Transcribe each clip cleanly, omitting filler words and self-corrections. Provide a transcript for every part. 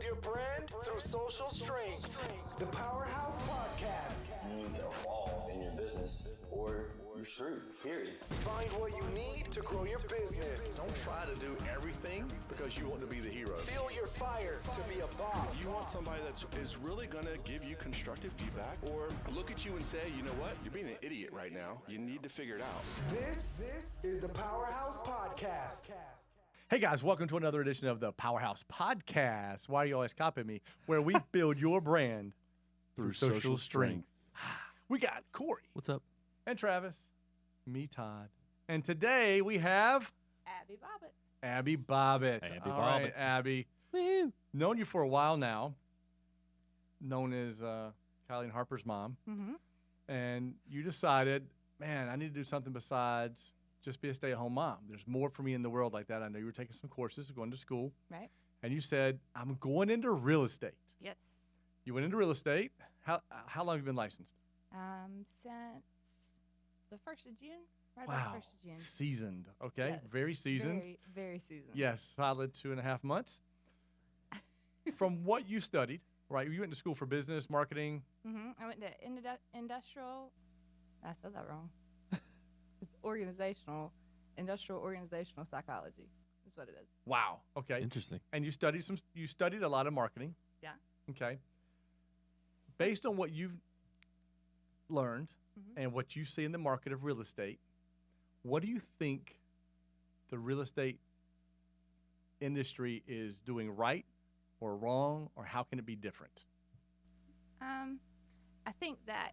Build your brand through social strength. The PowerHouse Podcast. You need to evolve in your business or you're screwed, period. Find what you need to grow your business. Don't try to do everything because you want to be the hero. Feel your fire to be a boss. You want somebody that is really going to give you constructive feedback or look at you and say, you know what, you're being an idiot right now. You need to figure it out. This is the PowerHouse Podcast. Hey guys, welcome to another edition of the PowerHouse Podcast. Why are you always copying me? Where we build your brand through social strength. We got Corey. What's up? And Travis. Me, Todd. And today we have Abby Bobbit. Abby Bobbit. Abby All right, Bobbit. Abby. Woo. Known you for a while now. Known as Kylie and Harper's mom. Mm-hmm. And you decided, man, I need to do something besides just be a stay-at-home mom. There's more for me in the world like that. I know you were taking some courses, going to school. Right. And you said, I'm going into real estate. Yes. You went into real estate. How long have you been licensed? Since the 1st of June. Right Wow. about the 1st of June. Seasoned. Okay. Yes. Very seasoned. Very, very seasoned. Yes. Solid 2.5 months. From what you studied, right? You went to school for business, marketing. Mm-hmm. I went to industrial. I said that wrong. It's industrial organizational psychology is what it is. Wow. Okay. Interesting. And you studied a lot of marketing. Yeah. Okay. Based on what you've learned and what you see in the market of real estate, what do you think the real estate industry is doing right or wrong, or how can it be different? I think that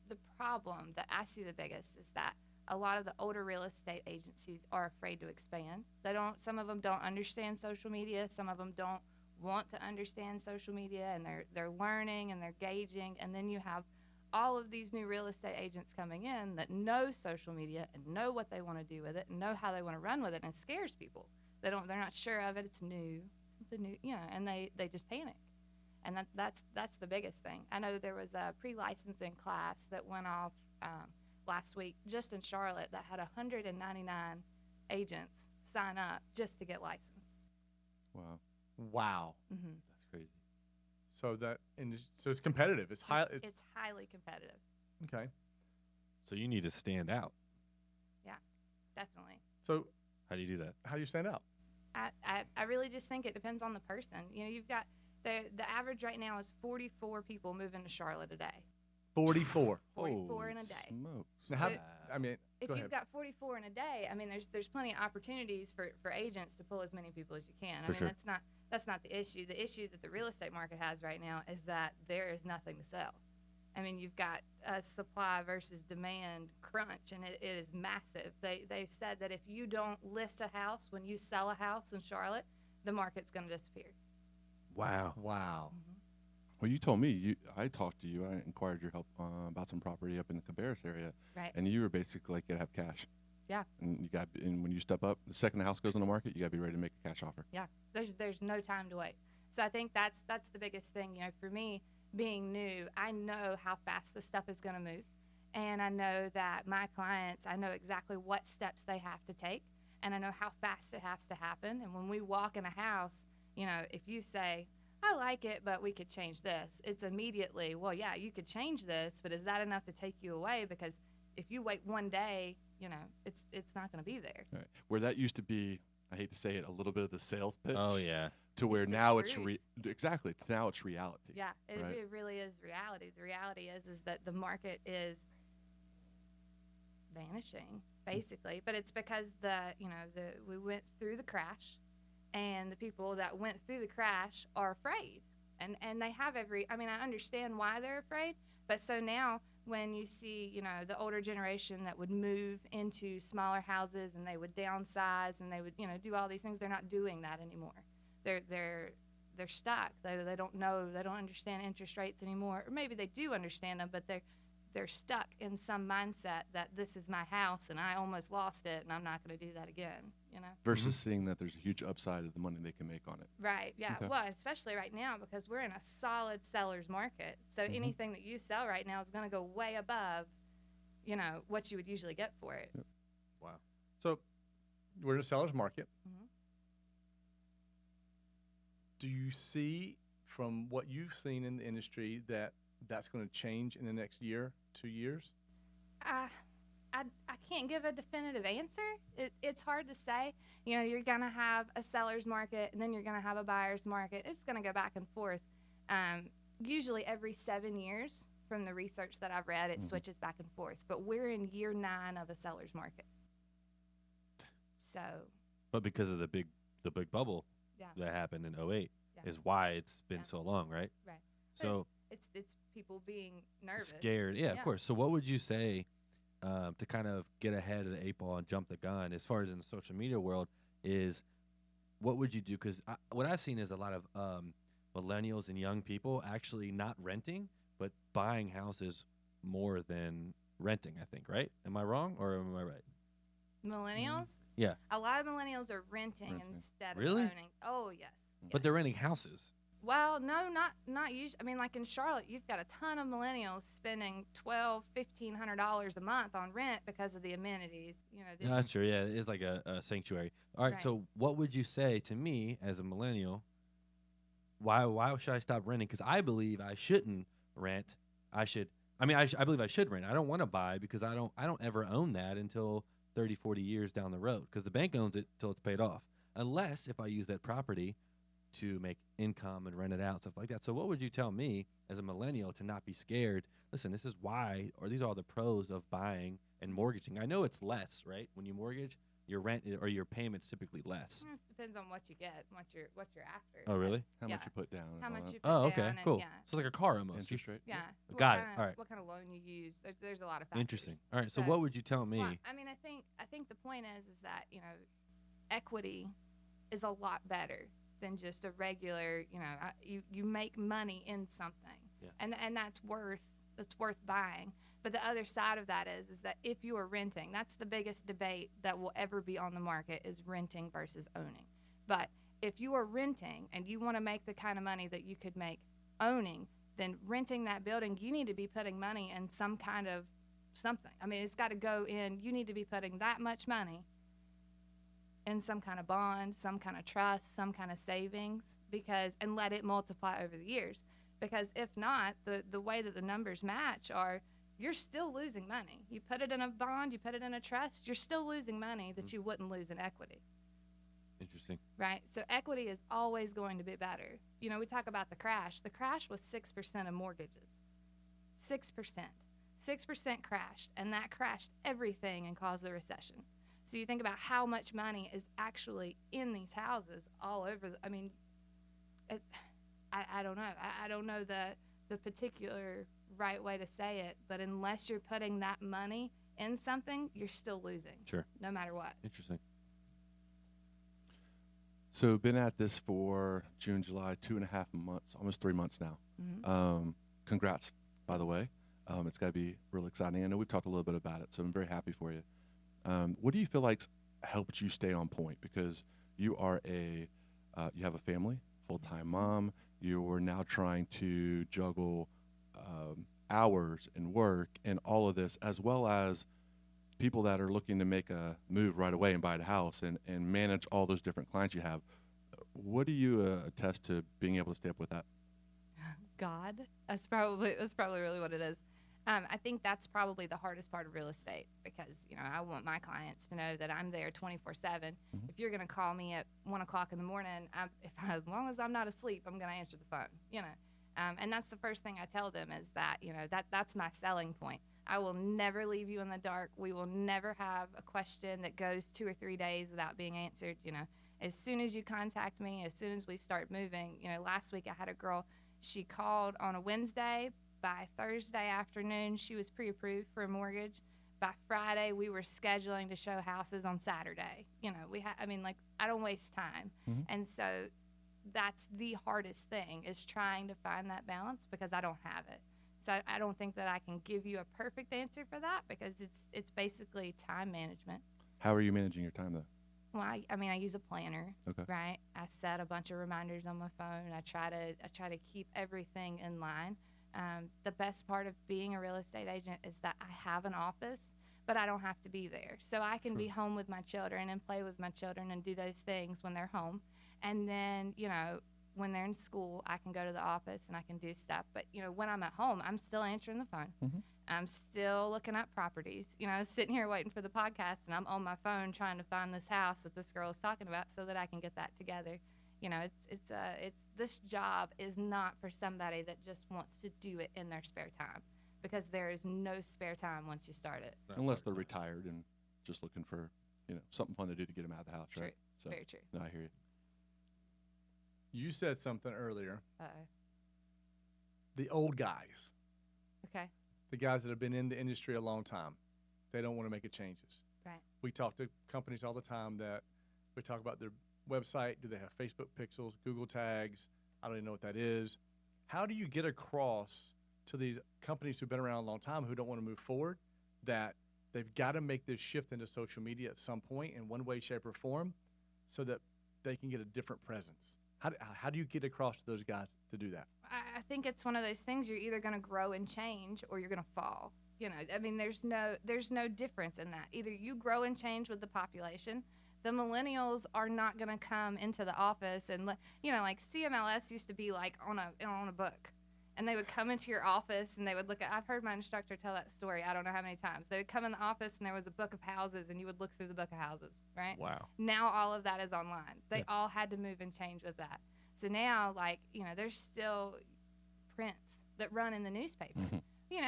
the problem that I see the biggest is that a lot of the older real estate agencies are afraid to expand. Some of them don't understand social media. Some of them don't want to understand social media, and they're learning and they're gauging. And then you have all of these new real estate agents coming in that know social media and know what they want to do with it and know how they want to run with it, and it scares people. They're not sure of it. It's new, and they just panic. And that's the biggest thing. I know there was a pre-licensing class that went off last week just in Charlotte that had 199 agents sign up just to get licensed. Wow. Wow. Mm-hmm. That's crazy. So it's competitive. It's highly competitive. Okay. So you need to stand out. Yeah, definitely. So How do you do that? how do you stand out? I really just think it depends on the person. You've got the average right now is 44 people moving to Charlotte a day. 44. 44 in a Holy day. Smokes. Now, how, So- I mean, If go you've ahead. got 44 in a day, I mean, there's plenty of opportunities for agents to pull as many people as you can. For sure. That's not the issue. The issue that the real estate market has right now is that there is nothing to sell. I mean, you've got a supply versus demand crunch, and it is massive. They said that if you don't list a house when you sell a house in Charlotte, the market's going to disappear. Wow. Wow. Well, you told me, I talked to you, I inquired your help about some property up in the Cabarrus area, Right. and you were basically like, you gotta have cash. Yeah. And when you step up, the second the house goes on the market, you gotta be ready to make a cash offer. Yeah, there's no time to wait. So I think that's the biggest thing. For me, being new, I know how fast the stuff is going to move, and I know that my clients, I know exactly what steps they have to take, and I know how fast it has to happen. And when we walk in a house, if you say, I like it, but we could change this, it's immediately, well, yeah, you could change this, but is that enough to take you away? Because if you wait one day, it's not going to be there. Right. Where that used to be, I hate to say it, a little bit of the sales pitch. Oh, yeah. To where It's the now it's truth. exactly. Now it's reality. Yeah, right? it really is reality. The reality is that the market is vanishing, basically. But it's because we went through the crash, and the people that went through the crash are afraid. And they have I understand why they're afraid. But so now when you see, the older generation that would move into smaller houses and they would downsize and they would, do all these things, they're not doing that anymore. They're stuck. They don't know. They don't understand interest rates anymore. Or maybe they do understand them, but they're stuck in some mindset that this is my house and I almost lost it and I'm not going to do that again. Versus seeing that there's a huge upside of the money they can make on it. Right. Yeah. Okay. Well, especially right now because we're in a solid seller's market. So anything that you sell right now is going to go way above, what you would usually get for it. Yep. Wow. So we're in a seller's market. Mhm. Do you see from what you've seen in the industry that that's going to change in the next year, 2 years? I can't give a definitive answer. It's hard to say. You know, you're going to have a seller's market, and then you're going to have a buyer's market. It's going to go back and forth. Usually every 7 years, from the research that I've read, it switches back and forth. But we're in year 9 of a seller's market. So. But because of the big bubble Yeah. that happened in '08 Yeah. is why it's been Yeah. so long, right? Right. So It's people being nervous. scared. Yeah, Yeah. of course. So what would you say to kind of get ahead of the 8 ball and jump the gun as far as in the social media world is what would you do? Because what I've seen is a lot of millennials and young people actually not renting, but buying houses more than renting, I think, right? Am I wrong or am I right? Millennials? Yeah. A lot of millennials are renting Renting. instead Really? of owning. Oh, yes. But they're renting houses. Well, no, not usually. I mean, like in Charlotte, you've got a ton of millennials spending $1,500 a month on rent because of the amenities. You know, Yeah, that's true. Yeah, it's like a sanctuary. All right, Right. so what would you say to me as a millennial? Why should I stop renting? Because I believe I shouldn't rent. I believe I should rent. I don't want to buy because I don't ever own that until 30, 40 years down the road because the bank owns it till it's paid off. Unless if I use that property to make income and rent it out, stuff like that. So what would you tell me as a millennial to not be scared? Listen, this is why, or these are all the pros of buying and mortgaging. I know it's less, right? When you mortgage, your rent or your payment's typically less. It depends on what you get, what you're after. Oh, really? How Yeah. much you put down? and How all much that. you put Oh, down okay, and, cool. Yeah. So it's like a car almost. Interest rate. Yeah. Got it. All right. What kind of loan you use? There's a lot of factors. Interesting. All right. So So- what would you tell me? Well, I mean, I think the point is that, you know, equity is a lot better than just a regular, you know, you make money in something. Yeah. And that's worth buying. But the other side of that is that if you are renting, that's the biggest debate that will ever be on the market is renting versus owning. But if you are renting and you want to make the kind of money that you could make owning, then renting that building, you need to be putting money in some kind of something. I mean, it's got to go in. You need to be putting that much money in some kind of bond, some kind of trust, some kind of savings, and let it multiply over the years. Because if not, the way that the numbers match are you're still losing money. You put it in a bond, you put it in a trust, you're still losing money that you wouldn't lose in equity. Interesting. Right? So equity is always going to be better. You know, we talk about the crash. The crash was 6% of mortgages. 6%. 6% crashed, and that crashed everything and caused the recession. So you think about how much money is actually in these houses all over. I mean, I don't know. I don't know the particular right way to say it, but unless you're putting that money in something, you're still losing. Sure. No matter what. Interesting. So been at this for June, July, 2.5 months, almost 3 months now. Congrats, by the way. It's got to be real exciting. I know we've talked a little bit about it, so I'm very happy for you. What do you feel like helped you stay on point? Because you are you have a family, full-time mom. You are now trying to juggle hours and work and all of this, as well as people that are looking to make a move right away and buy a house and manage all those different clients you have. What do you attest to being able to stay up with that? God, that's probably really what it is. I think that's probably the hardest part of real estate because, you know, I want my clients to know that I'm there 24/7. If you're going to call me at 1 o'clock in the morning, as long as I'm not asleep, I'm going to answer the phone, you know. And that's the first thing I tell them is that, you know, that's my selling point. I will never leave you in the dark. We will never have a question that goes 2 or 3 days without being answered. You know, as soon as you contact me, as soon as we start moving, you know, last week I had a girl, she called on a Wednesday. By Thursday afternoon, she was pre-approved for a mortgage. By Friday, we were scheduling to show houses on Saturday. You know, I don't waste time. And so that's the hardest thing is trying to find that balance because I don't have it. So I don't think that I can give you a perfect answer for that because it's basically time management. How are you managing your time, though? Well, I use a planner, Okay. right? I set a bunch of reminders on my phone. I try to keep everything in line. The best part of being a real estate agent is that I have an office, but I don't have to be there. So I can be home with my children and play with my children and do those things when they're home. And then, you know, when they're in school, I can go to the office and I can do stuff. But, when I'm at home, I'm still answering the phone. Mm-hmm. I'm still looking at properties. I was sitting here waiting for the podcast, and I'm on my phone trying to find this house that this girl is talking about so that I can get that together. This job is not for somebody that just wants to do it in their spare time, because there is no spare time once you start it. Unless they're retired and just looking for, something fun to do to get them out of the house, True. right? So, Very true. no, I hear you. You said something earlier. Uh-oh. The old guys, Okay. the guys that have been in the industry a long time, they don't want to make changes. Right. We talk to companies all the time that we talk about their website. Do they have Facebook pixels, Google tags? I don't even know what that is. How do you get across to these companies who've been around a long time who don't want to move forward that they've got to make this shift into social media at some point in one way, shape, or form so that they can get a different presence? How do you get across to those guys to do that? I think it's one of those things. You're either going to grow and change, or you're going to fall. There's no difference in that. Either you grow and change with the population. The millennials are not going to come into the office and like CMLS used to be like on a book, and they would come into your office and they would look at. I've heard my instructor tell that story. I don't know how many times they would come in the office and there was a book of houses, and you would look through the book of houses, right? Wow. Now all of that is online. They all had to move and change with that. So now, there's still prints that run in the newspaper. Mm-hmm.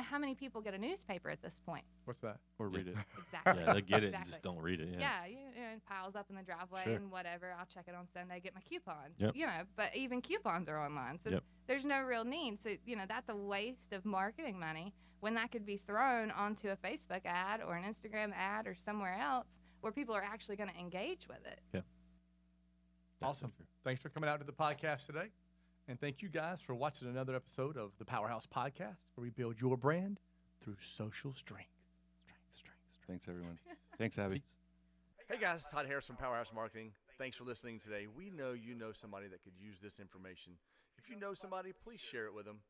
How many people get a newspaper at this point? What's that? Or read it. Exactly. Yeah, they get it and Exactly. just don't read it. Yeah. Yeah, it piles up in the driveway Sure. and whatever. I'll check it on Sunday, get my coupons. Yep. But even coupons are online. So Yep. there's no real need. So, that's a waste of marketing money when that could be thrown onto a Facebook ad or an Instagram ad or somewhere else where people are actually going to engage with it. Yeah. Awesome. Thanks for coming out to the podcast today. And thank you guys for watching another episode of the PowerHouse Podcast, where we build your brand through social strength. Thanks, everyone. Thanks, Abby. Hey guys, Todd Harris from PowerHouse Marketing. Thanks for listening today. We know you know somebody that could use this information. If you know somebody, please share it with them.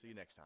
See you next time.